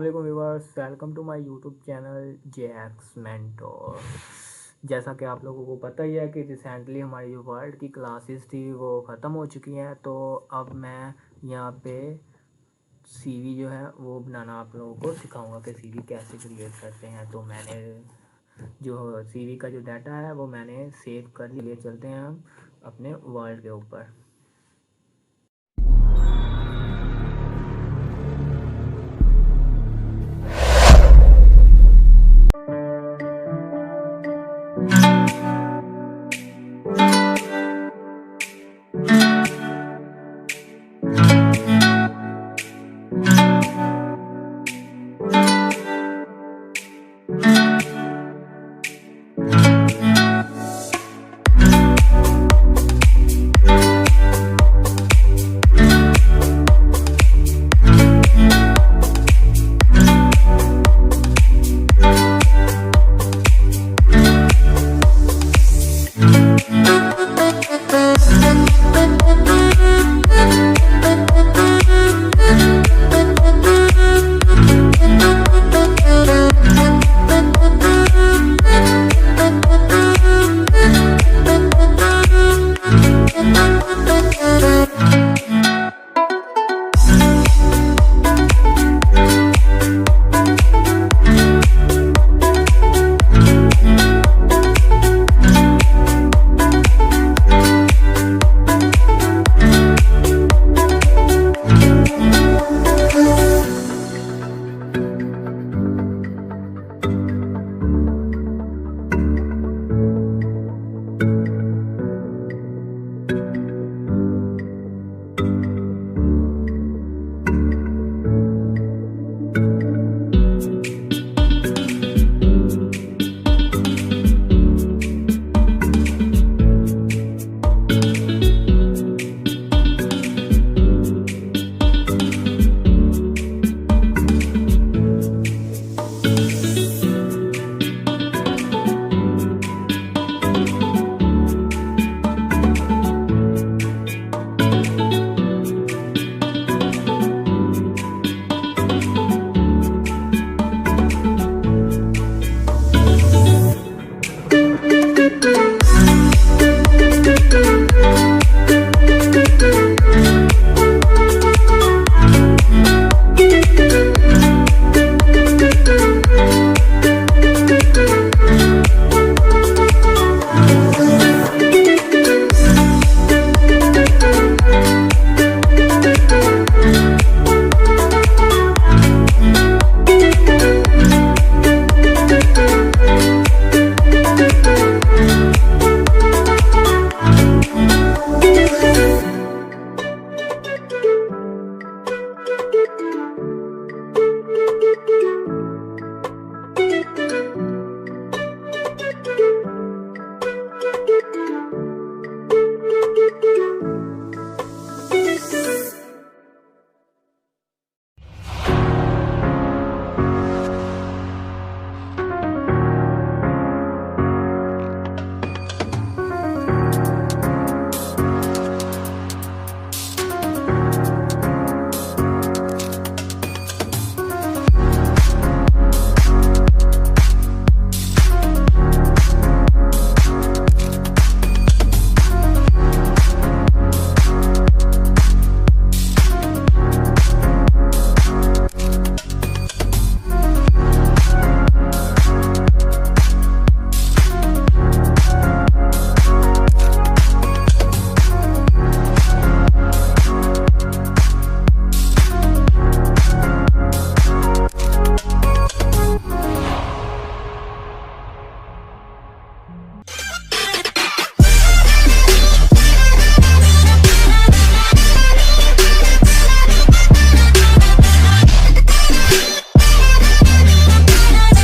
वालेकुम viewers, welcome to my YouTube channel JXMentor। जैसा कि आप लोगों को पता ही है कि रिसेंटली हमारी जो वर्ल्ड की क्लासेस थी वो ख़त्म हो चुकी हैं। तो अब मैं यहाँ पे CV जो है वो बनाना आप लोगों को सिखाऊंगा कि CV कैसे क्रिएट करते हैं। तो मैंने जो CV का जो डाटा है वो मैंने सेव कर लिए। चलते हैं हम अपने वर्ल्ड के ऊपर।